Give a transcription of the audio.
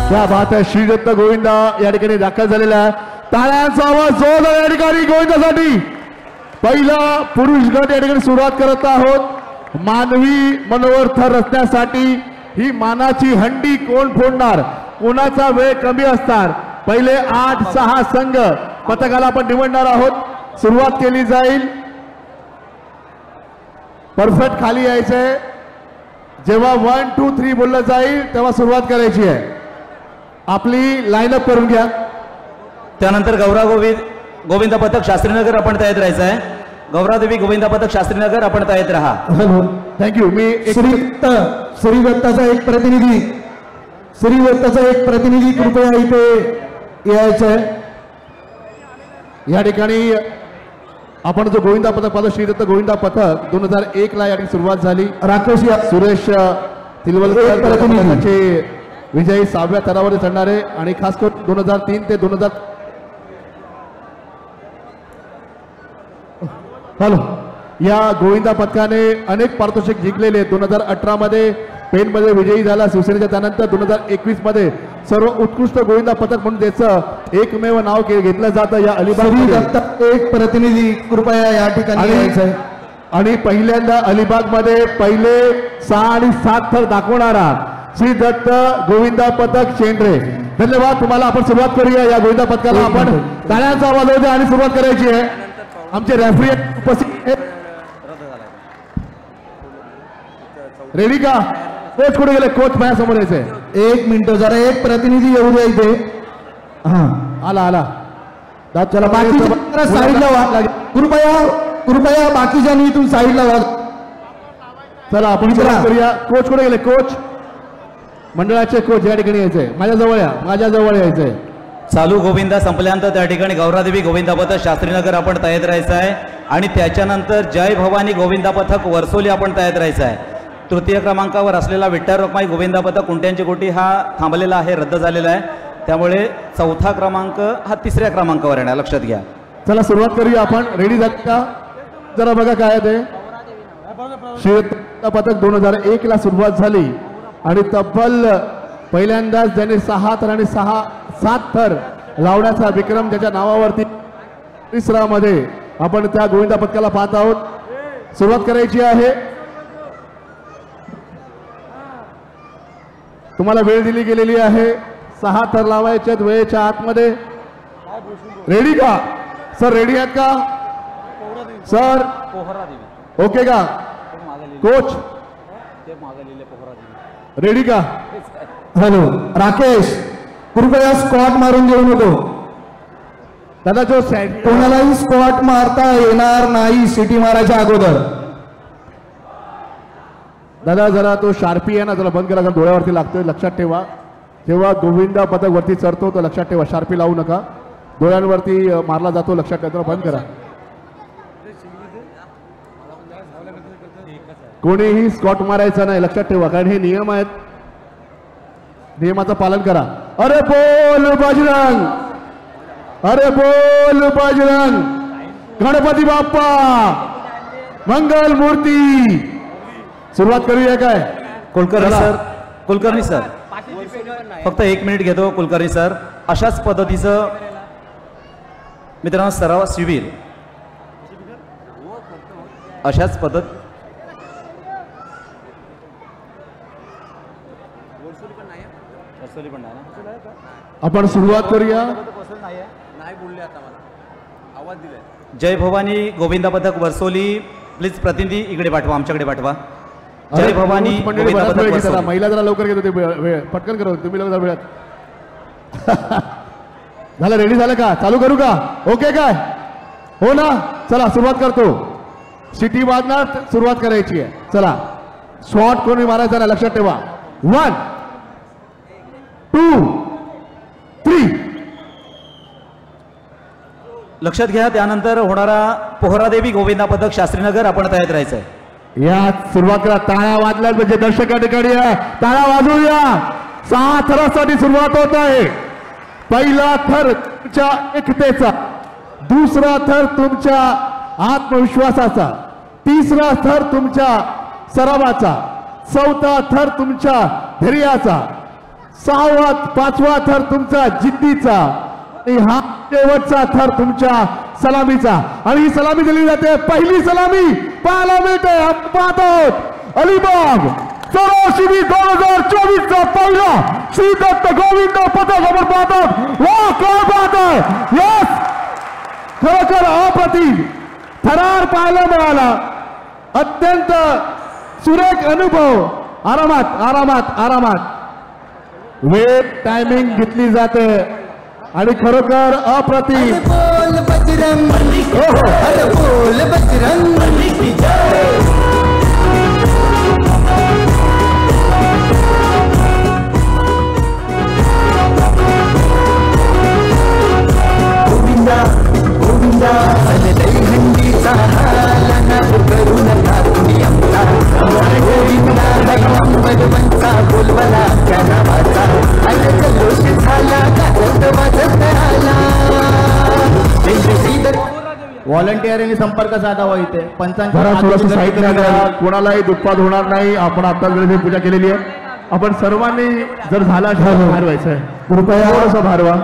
क्या बात आहे. श्रीदत्त गोविंदा या ठिकाणी दाखल झालेला आहे. टाळ्यांचा आवाज जोरदार या ठिकाणी गोविंदासाठी. पहिला पुरुष गट या ठिकाणी सुरुवात करत आहोत. मानवी मनोवर्थ रचण्यासाठी ही मानाची हंडी कोण फोडणार, कोणाचा वेळ कमी असणार. पहिले 8-6 संघ पथकाला आपण निवडणार आहोत. सुरुवात केली जाईल. परफेक्ट खाली यायचंय. जेव्हा 1 2 3 बोललं जाईल तेव्हा सुरुवात करायची आहे. आपली लाईनअप करून घ्या. त्यानंतर गोविंद पथक शास्त्रीनगर आपण तयार राहायचं आहे. गौरादेवी गोविंद पथक शास्त्रीनगर आपण तयार राहा. थँक्यू. मी श्रीदत्ताचा एक प्रतिनिधी, श्रीदत्ताचा एक प्रतिनिधी कृपया इथे यायचं आहे. या ठिकाणी आपण जो गोविंदा पथक पाहतो, श्रीदत्त गोविंदा पथक 2001 ला या ठिकाणी सुरुवात झाली. राकेश सुरेश तिलवलकर प्रतिनिधीचे विजयी 6व्या थरावर चढणारे आणि खास करून 2003 ते 2000 या गोविंदा पथकाने अनेक पारितोषिक जिंकलेले. 2018 मध्ये पेन मध्ये विजयी झाला शिवसेनेच्या. त्यानंतर 2021 मध्ये सर्व उत्कृष्ट गोविंदा पथक म्हणून त्याचं एकमेव नाव घेतलं जातं. या अलिबाग एक प्रतिनिधी कृपया या ठिकाणी यायचं आहे. आणि पहिल्यांदा अलिबाग मध्ये पहिले 6 आणि 7 थर दाखवणारा श्री दत्त गोविंदा पथक शेंद्रे. धन्यवाद तुम्हाला. आपण सुरुवात करूया या गोविंदा पथकाला. आपण टाळ्यांचा आवाज होता आणि सुरुवात करायची आहे. आमचे रेफरी उपस्थित रेडी का? कोच कुठे गेले? कोच माझ्यासमोर यायचंय. 1 मिनिट जरा एक प्रतिनिधी येऊ द्या इथे. हा आला. चला बाकी साईडला व्हा. कृपया बाकीच्यांनी इथून साईडला व्हा. चला आपण सुरुवात करूया. कोच कुठे गेले? कोच मंडळाचे कोच या ठिकाणी यायचंय. माझ्याजवळ यायचंय. चालू गोविंदा संपल्यानंतर त्या ठिकाणी गौरादेवी गोविंदा पथक शास्त्रीनगर आपण तयार राहायचं आहे. आणि त्याच्यानंतर जय भवानी गोविंदा पथक वर्सोली आपण तयार राहायचं आहे. तृतीय क्रमांकावर असलेला विठ्ठल रखमाई गोविंदा पथक कुंट्यांची गोटी हा थांबलेला आहे, रद्द झालेला आहे. त्यामुळे 4था क्रमांक हा 3ऱ्या क्रमांकावर येणार, लक्षात घ्या. चला सुरुवात करूया आपण. रेडी जात का? जरा बघा काय ते. श्रीदत्त पथक 2001 ला सुरुवात झाली आणि तब्बल पहिल्यांदाच ज्याने 6 थर आणि 7 थर लावण्याचा विक्रम ज्याच्या नावावरती 3रा मध्ये आपण त्या गोविंदा पथकाला पाहत आहोत. सुरुवात करायची आहे. तुम्हाला वेळ दिली गेलेली आहे. 6 थर लावायचे वेळेच्या आतमध्ये. रेडी का सर? रेडी आहेत का सर? ओके का कोच? रेडी का? हॅलो राकेश, कृपया स्पॉट मारून देऊ नको. दादा जो कोणालाही स्पॉट मारता येणार नाही सिटी मारायच्या अगोदर. दादा जरा तो शार्पी आहे ना, जरा बंद करा, डोळ्यावरती लागतोय. लक्षात ठेवा, जेव्हा गोविंदा पथक वरती चढतो तो लक्षात ठेवा, शार्पी लावू नका. डोळ्यांवरती मारला जातो, लक्षात ठेवा. बंद करा. कोणीही स्कॉट मारायचा नाही, लक्षात ठेवा, कारण हे नियम आहेत. नियमाचं पालन करा. अरे बोल बजरंग, अरे बोल बजरंग, गणपती बाप्पा मंगल मूर्ती. सुरुवात करूया काय? कुलकर्णी सर फक्त 1 मिनिट घेतो. कुलकर्णी सर, अशाच पद्धतीचं मित्रांनो सराव शिबिर, अशाच पद्धत आपण सुरुवात करूया. जय भवानी गोविंदा पथक वर्सोली, प्लीज प्रतिनिधी इकडे पाठवा, आमच्याकडे पाठवा. जय भवानी गोविंदा पथक वर्सोली. महिला जरा लवकर घेत होते, वेळ पटकन करा तुम्ही लवकर वेळात. झालं? रेडी झालं का? चालू करू का? ओके काय? हो ना? चला सुरुवात करतो. सिटी वाजणार, सुरुवात करायची आहे. चला शॉट कोणी मारायचा नाही, लक्षात ठेवा. 1 2 3 लक्षात घ्या. त्यानंतर होणारा पोहरादेवी गोविंदा पथक शास्त्रीनगर आपण तयार राहायचंय. या सुरुवात करा. टाळ्या वाजल्या म्हणजे दर्शक या ठिकाणी आहे. टाळ्या वाजवूया. 6 थरासाठी सुरुवात होत आहे. पहिला थर तुमच्या एकतेचा, दुसरा थर तुमच्या आत्मविश्वासाचा, तिसरा थर तुमच्या सरावाचा, चौथा थर तुमच्या धैर्याचा, 6वा 5वा थर तुमचा जिद्दीचा आणि हा शेवटचा थर तुमच्या सलामीचा आणि ही सलामी दिली जाते. पहिली सलामी पाहायला मिळते. आपण पाहत आहोत अलिबाग सराशिबी 2024 चा पहिला श्री दत्त गोविंद पथक आपण पाहतात. वा काय बात आहे. यस खरोखर अप्रतिम थरार पाहायला मिळाला. अत्यंत सुरेख अनुभव. आरामात आरामात आरामात वेळ टायमिंग घेतली जाते आणि खरोखर अप्रतिम. बोल बजरंग हर बोल बजरंग गोविंदा गोविंदा हंडीचा हालना करू नका तुम्ही आमचा गोविंदा नंबर वनचा बोलवला त्या नावाचा आणि जल्लोष झाला गाजत वाजत आला. व्हॉलंटिअरने संपर्क साधावा इथे पंचांच्या घरात थोडंसं आदेश साहित्य गर्दी द्या. करावी. कोणालाही दुःखपात होणार नाही. आपण आत्ताच वेळेची पूजा केलेली आहे. आपण सर्वांनी जर झाला बाहेर व्हायचं आहे. कृपया थोडंसं बाहेर व्हा.